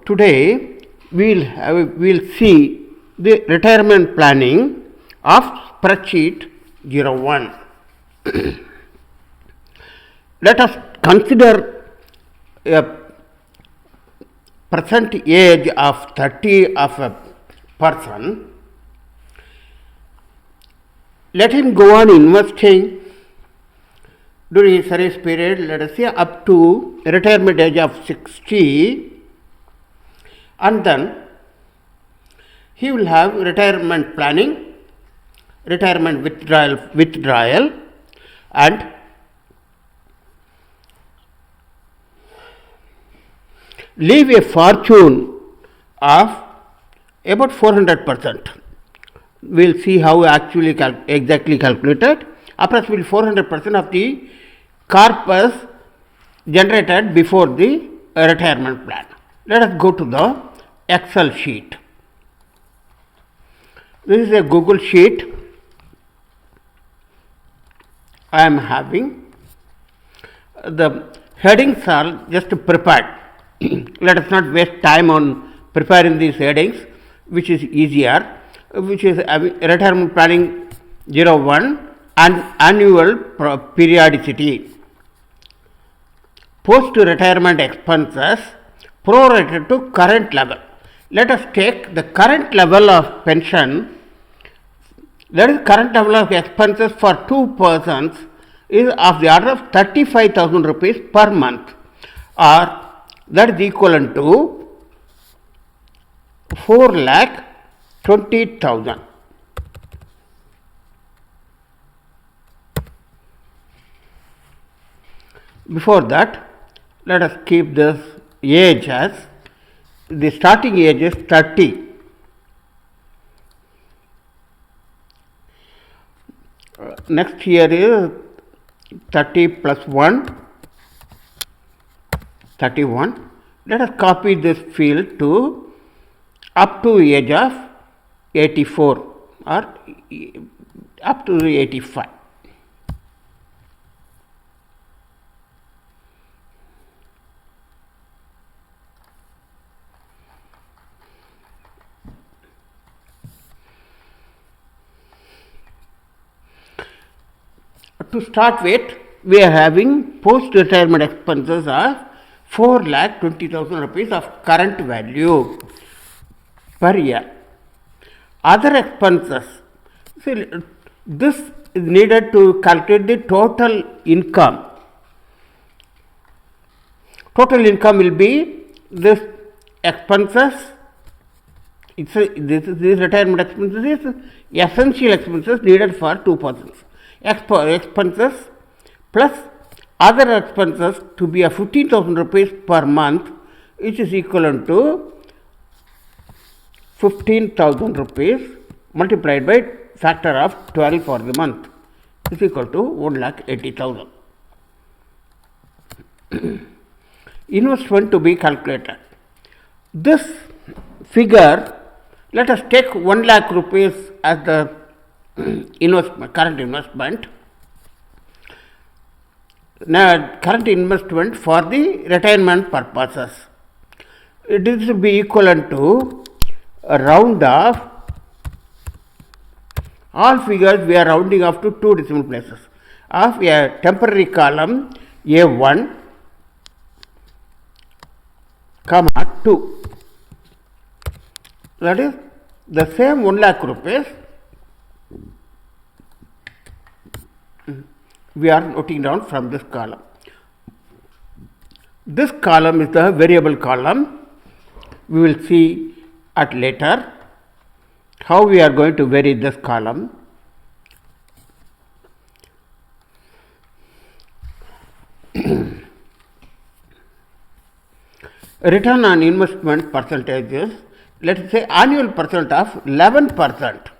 today we'll see the retirement planning of spreadsheet 01. Let us consider a present age of 30 of a person. Let him go on investing during his service period, let us say up to retirement age of 60, and then he will have retirement planning, retirement withdrawal, and leave a fortune of about 400%. We will see how actually exactly calculated. Approximately 400% of the corpus generated before the retirement plan. Let us go to the Excel sheet. This is a Google sheet I am having. The headings are just prepared. Let us not waste time on preparing these headings, which is easier, which is retirement planning 01 and annual periodicity. Post-retirement expenses prorated to current level. Let us take the current level of pension, that is current level of expenses for 2 persons is of the order of 35,000 rupees per month, or that is equivalent to 4,20,000. Before that, let us keep this age as the starting age is 30. Next year is 30 plus 1, 31. Let us copy this field to up to age of 84 or up to 85. To start with, we are having post-retirement expenses of 4,20,000 rupees of current value per year. Other expenses, see, this is needed to calculate the total income. Total income will be this expenses. This retirement expenses is essential expenses needed for 2 persons. Expenses plus other expenses to be of 15,000 rupees per month, which is equivalent to 15,000 rupees multiplied by factor of 12 for the month is equal to 1,80,000. Investment to be calculated. This figure, let us take 1 lakh rupees as the current investment. Now, current investment for the retirement purposes. It is to be equivalent to a round of all figures. We are rounding off to 2 decimal places of a temporary column A1, comma 2. That is the same 1 lakh rupees. We are noting down from this column. This column is the variable column. We will see at later how we are going to vary this column. Return on investment percentages, let us say annual percent of 11%,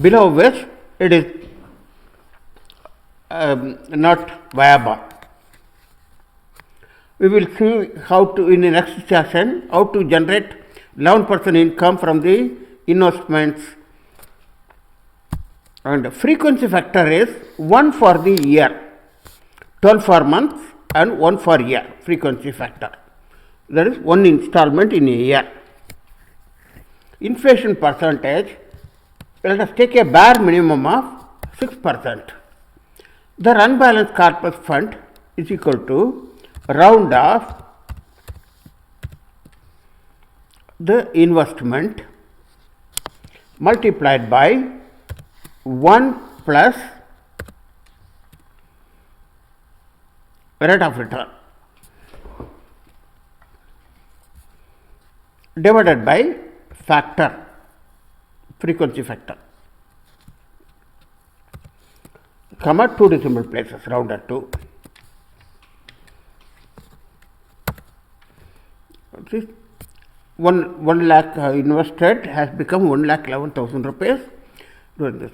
below which it is not viable. We will see how to, in the next session, how to generate 11% income from the investments. And frequency factor is 1 for the year, 12 for months and 1 for year frequency factor. that is one installment in a year. Inflation percentage, let us take a bare minimum of 6%. The unbalanced corpus fund is equal to round off the investment multiplied by 1 plus rate of return divided by factor, frequency factor, comma 2 decimal places rounded to. See, 1 lakh invested has become 1,11,000 rupees during this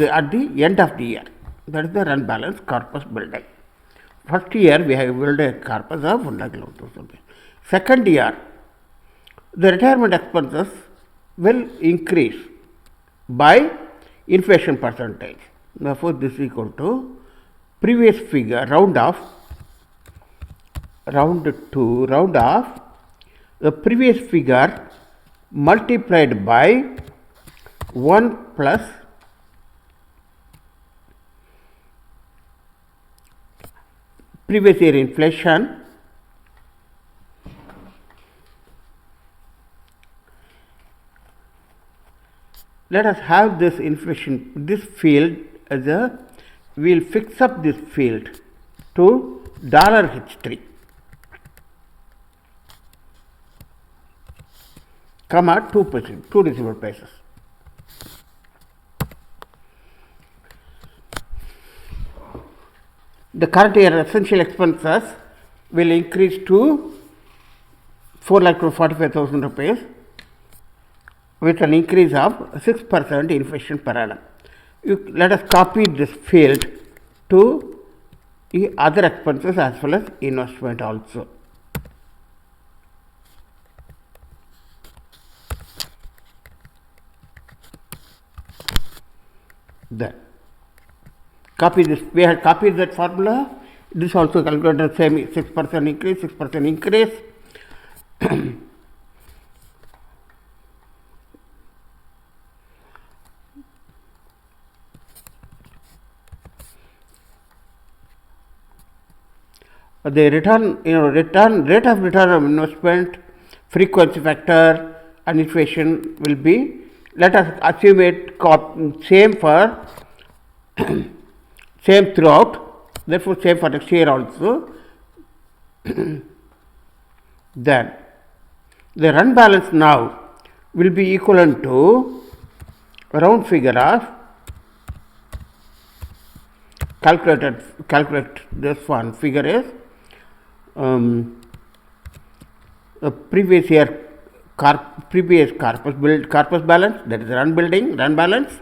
at the end of the year. That is the unbalanced corpus building. First year we have built a corpus of 1,11,000 rupees. Second year, the retirement expenses will increase by inflation percentage. Therefore, this is equal to previous figure round off the previous figure multiplied by 1 plus previous year inflation let us have this inflation, this field as a, we will fix up this field to $H3, comma 2 decimal places. The current year essential expenses will increase to 4,45,000 rupees with an increase of 6% inflation per annum. Let us copy this field to the other expenses as well as investment also. Then copy this, we had copied that formula, this also calculated same 6% increase, 6% increase. The return, rate of return of investment, frequency factor and inflation will be, let us assume it same for same throughout, therefore same for next year also. Then the run balance now will be equivalent to round figure of calculate this one figure is the previous year corpus balance, that is run balance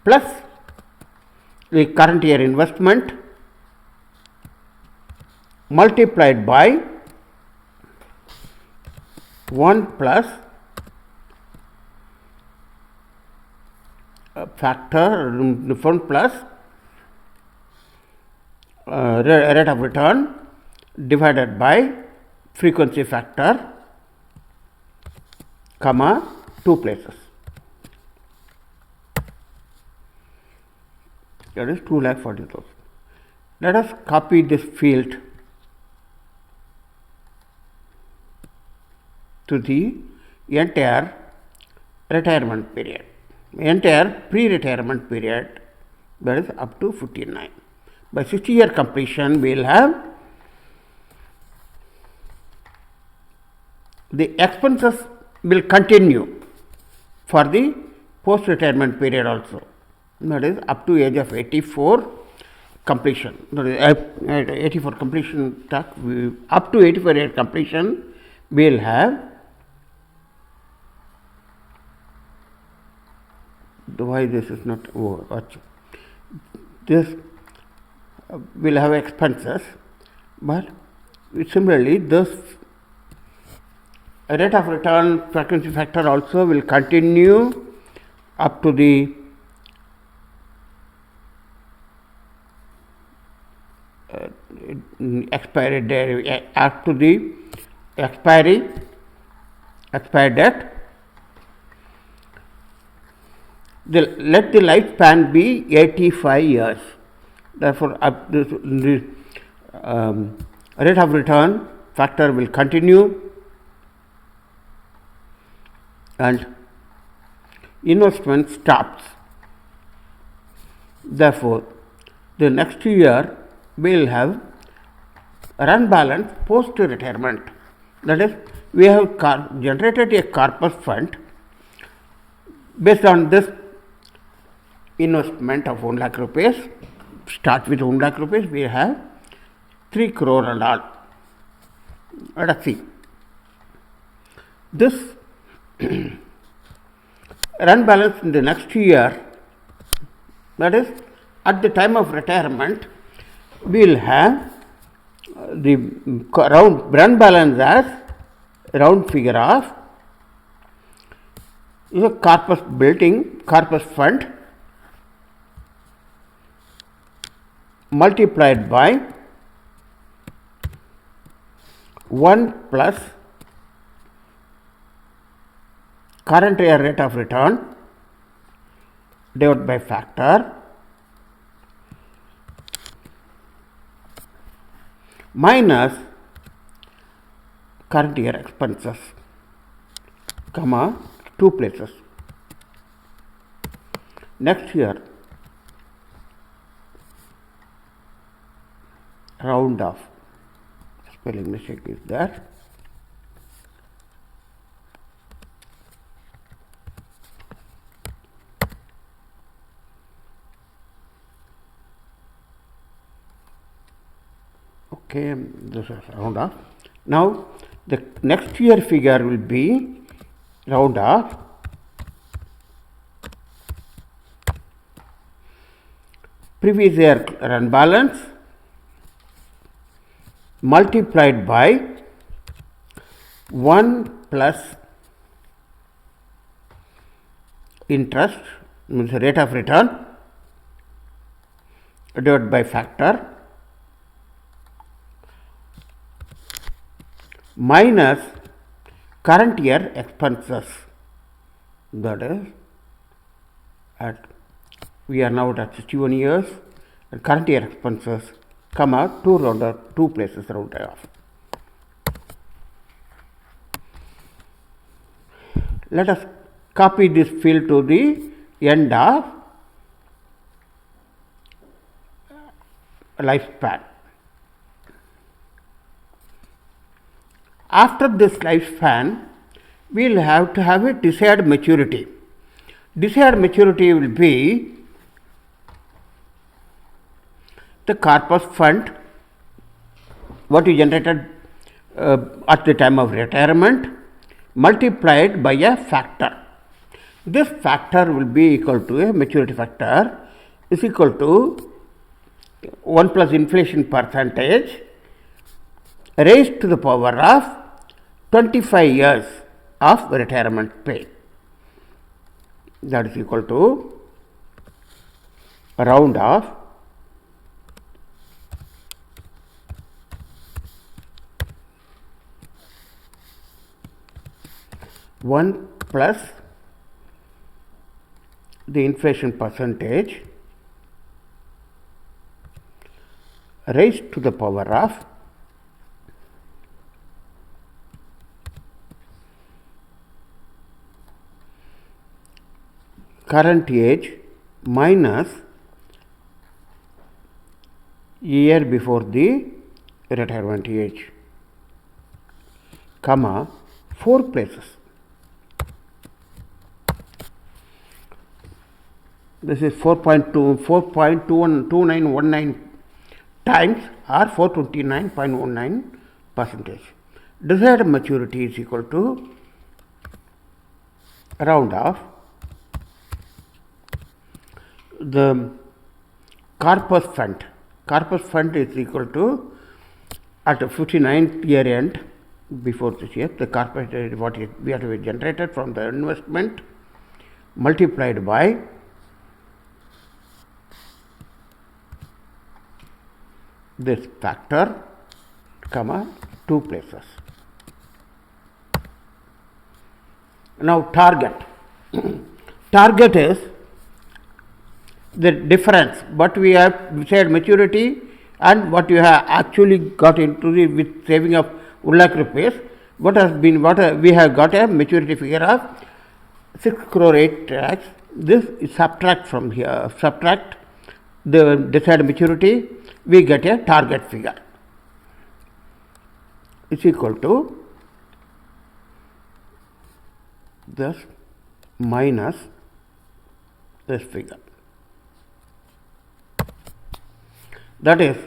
plus the current year investment multiplied by 1 plus factor different plus rate of return divided by frequency factor, comma 2 places. That is 2,40,000. Let us copy this field to the entire retirement period, entire pre-retirement period, that is up to 59. By 60-year completion, we will have the expenses will continue for the post-retirement period also. That is up to age of 84 completion. That is 84 completion, up to 84 year completion, we will have, why this is not this will have expenses, but similarly this rate of return frequency factor also will continue up to the expiry date, up to the expiry, expired date. Let the lifespan be 85 years. Therefore, the rate of return factor will continue and investment stops. Therefore, the next year we will have run balance post retirement. That is, we have generated a corpus fund based on this investment of 1 lakh rupees. Start with 1 lakh rupees, we have 3 crore and all. Let us see. This run balance in the next year, that is, at the time of retirement, we will have the run balance as round figure of the corpus fund multiplied by 1 plus current year rate of return divided by factor minus current year expenses, comma, 2 places. Next year, round off. Spelling mistake is there. Okay, this is round off. Now, the next year figure will be round off previous year run balance multiplied by 1 plus interest, means rate of return, divided by factor minus current year expenses. That is, we are now at 61 years, and current year expenses, comma, 2 places rounded off. Let us copy this field to the end of lifespan. After this lifespan, we will have to have a desired maturity. Desired maturity will be the corpus fund, what you generated at the time of retirement, multiplied by a factor. This factor will be equal to a maturity factor is equal to 1 plus inflation percentage raised to the power of 25 years of retirement pay. That is equal to round off 1 plus the inflation percentage raised to the power of current age minus year before the retirement age, comma, 4 places. This is 4.2919 times or 429.19%. Desired maturity is equal to round off the corpus fund. Corpus fund is equal to at the 59th year end before this year, the corpus what we have to be generated from the investment multiplied by this factor, comma, 2 places. Now target. Target is the difference what we have said maturity and what you have actually got into the with saving of 1 lakh rupees. What we have got a maturity figure of 6 crore 8 lakhs. This is subtract from here, subtract the desired maturity, we get a target figure. Is equal to this minus this figure. That is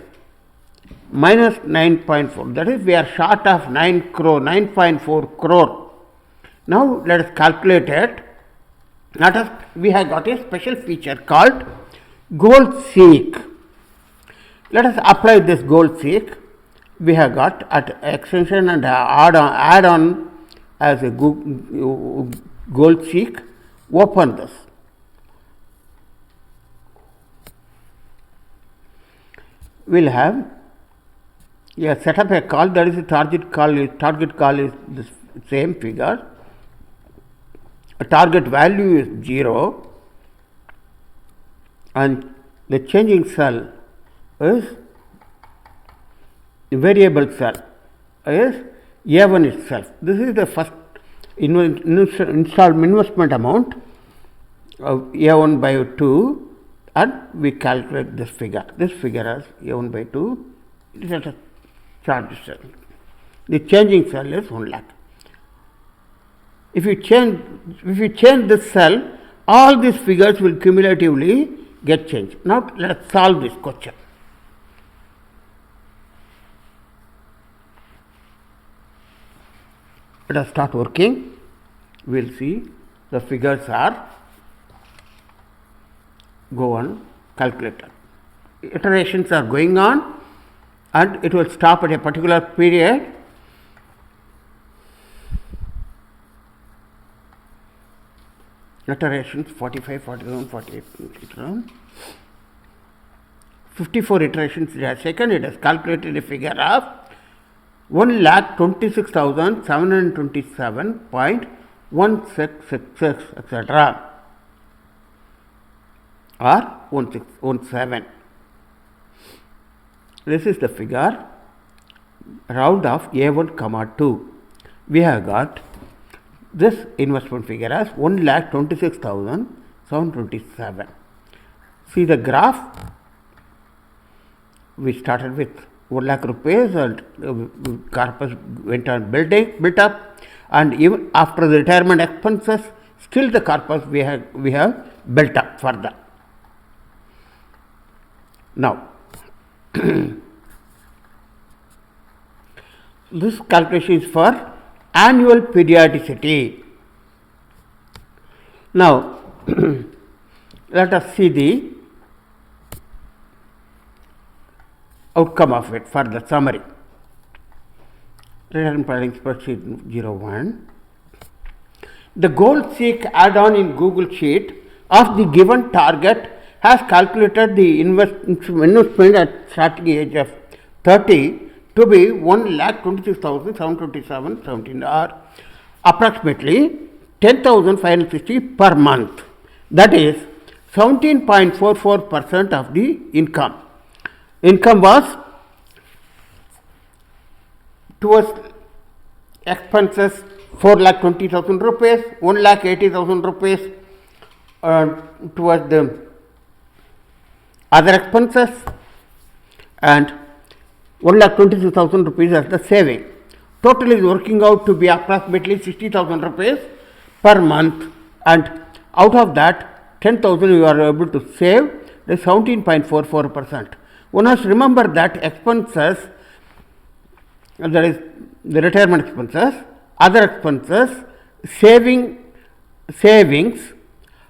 minus 9.4. That is, we are short of 9 crore, 9.4 crore. Now let us calculate it. Let us, we have got a special feature called goal seek. Let us apply this goal seek. We have got at extension and add on as a goal seek. Open this. We'll have set up a call, that is a target call is the same figure. A target value is 0 and the changing cell is variable cell is A1 itself. This is the first investment amount of A1 by 2 and we calculate this figure. This figure as A1 by 2 is at a charge cell. The changing cell is 1 lakh. If you change this cell, all these figures will cumulatively get changed. Now let us solve this question. Let us start working. We will see the figures are go on calculator. Iterations are going on and it will stop at a particular period. Iterations 45, 47, 48, 54 iterations it has taken. It has calculated a figure of 1,26,727.1666 etc. or 1617. This is the figure round of A1 comma 2. We have got this investment figure as 1,26,727. See the graph. We started with 1 lakh rupees and corpus went on built up, and even after the retirement expenses, still the corpus we have built up further. Now, this calculation is for annual periodicity. Now, let us see the outcome of it for the summary. Retirement planning spreadsheet 01. The goal seek add-on in Google Sheet of the given target has calculated the investment at starting age of 30 to be 1,26,727.17 or approximately 10,560 per month. That is 17.44% of the income. Income was towards expenses 4,20,000 rupees, 1,80,000 rupees towards the other expenses, and 1,26,000 rupees as the saving. Total is working out to be approximately 60,000 rupees per month, and out of that 10,000 you are able to save, the 17.44%. One has to remember that expenses, that is the retirement expenses, other expenses, savings,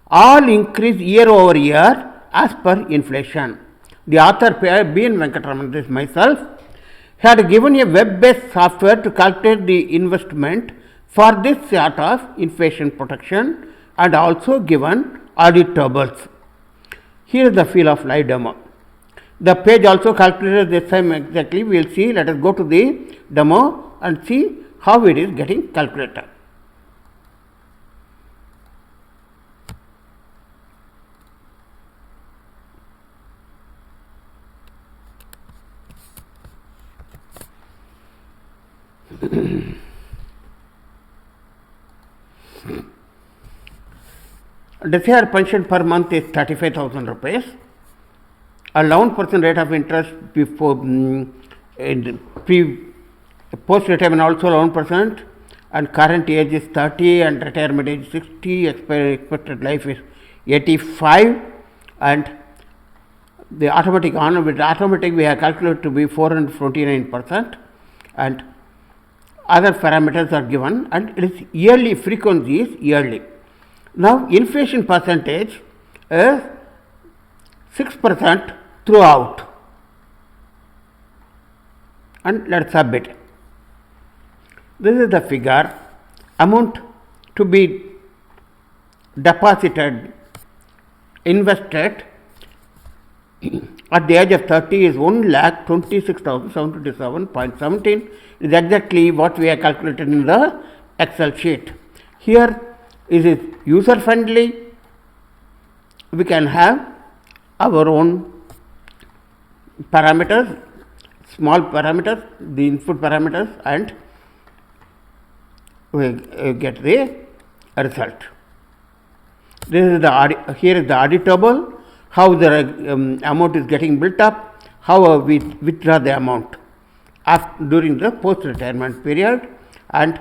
all increase year over year as per inflation. The author B.N. Venkataraman, this is myself, had given a web-based software to calculate the investment for this sort of inflation protection and also given audit tables. Here is the feel of live demo. The page also calculated the same exactly. We will see. Let us go to the demo and see how it is getting calculated. Desired pension per month is 35,000 rupees. 11% rate of interest before post retirement also 11%, and current age is 30 and retirement age 60, expected life is 85, and the automatic on with automatic we have calculated to be 429%, and other parameters are given, and it is yearly, frequency is yearly. Now inflation percentage is 6% throughout, and let us submit. This is the figure. Amount to be deposited, invested at the age of 30 is 1,26,727.17. Is exactly what we have calculated in the Excel sheet. Here is it user friendly. We can have our own parameters, small parameters, the input parameters, and we get the result. This is the here is the auditable, how the amount is getting built up, how we withdraw the amount during the post retirement period, and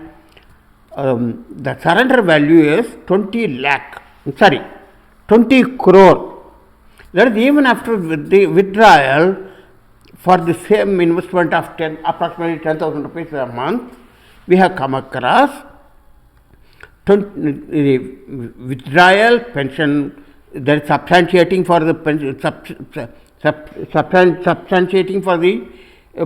the surrender value is 20 crore. That is even after the withdrawal for the same investment of approximately 10,000 rupees a month, we have come across withdrawal pension, that is substantiating for the pension, substantiating for the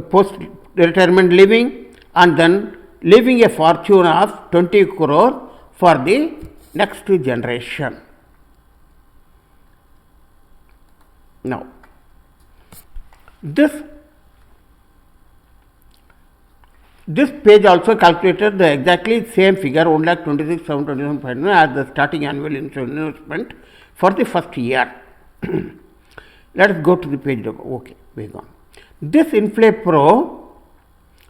post retirement living, and then leaving a fortune of 20 crore for the next generation. Now, this page also calculated the exactly same figure 1,26,727.5 as the starting annual investment for the first year. Let us go to the page. Okay, we go. This PLABNNING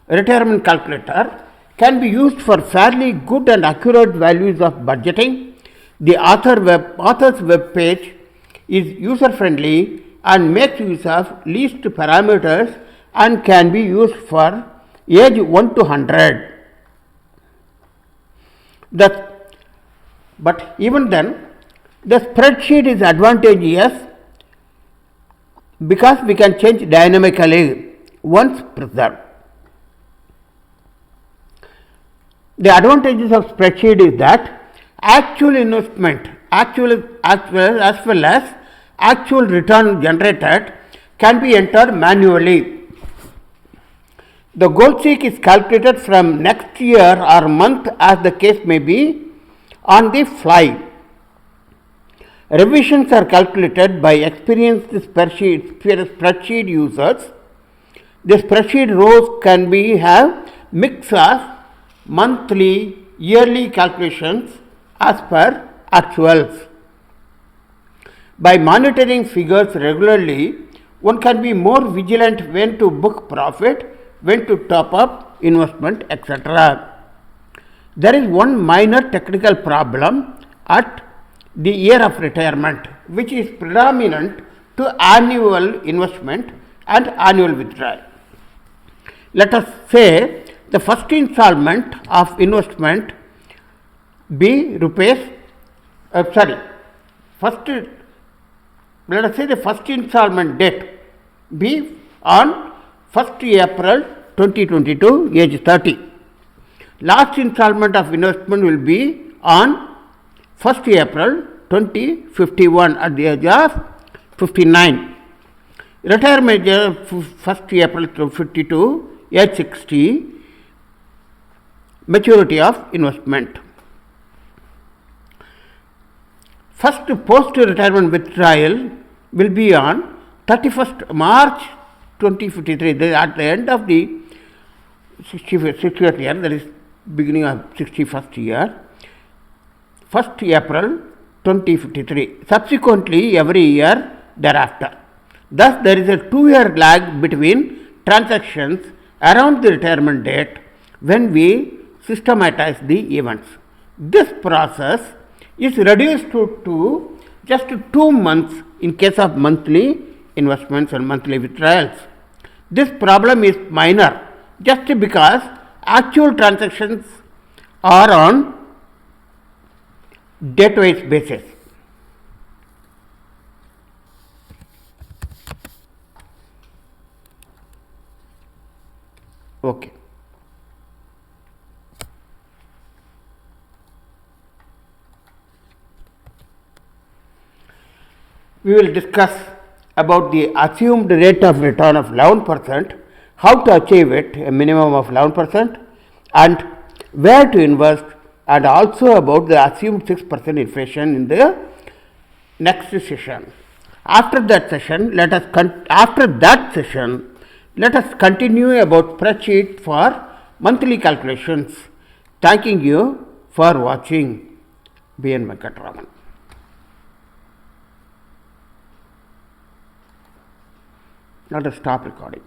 retirement calculator can be used for fairly good and accurate values of budgeting. The author's web page is user friendly and makes use of least parameters and can be used for age 1 to 100. But even then, the spreadsheet is advantageous because we can change dynamically once preserved. The advantages of spreadsheet is that actual investment, as well as actual return generated can be entered manually. The goal seek is calculated from next year or month as the case may be on the fly. Revisions are calculated by experienced spreadsheet users. The spreadsheet rows can have mix of monthly, yearly calculations as per actuals. By monitoring figures regularly, one can be more vigilant when to book profit, when to top up investment, etc. There is one minor technical problem at the year of retirement, which is predominant to annual investment and annual withdrawal. Let us say the first installment of investment be let us say the first installment date be on 1st April 2022, age 30. Last installment of investment will be on 1st April 2051 at the age of 59. Retirement age 1st April 2052, age 60. Maturity of investment. First post-retirement withdrawal will be on 31st March 2053, at the end of the 60th year, that is beginning of 61st year, 1st April 2053, subsequently every year thereafter. Thus, there is a 2-year lag between transactions around the retirement date when we systematize the events. This process is reduced to just 2 months in case of monthly investments and monthly withdrawals. This problem is minor just because actual transactions are on date-wise basis. Okay. We will discuss about the assumed rate of return of 11%, how to achieve it, a minimum of 11%, and where to invest, and also about the assumed 6% inflation in the next session. After that session, let us continue about spreadsheet for monthly calculations. Thanking you for watching. B.N. Venkatraman. Let us stop recording.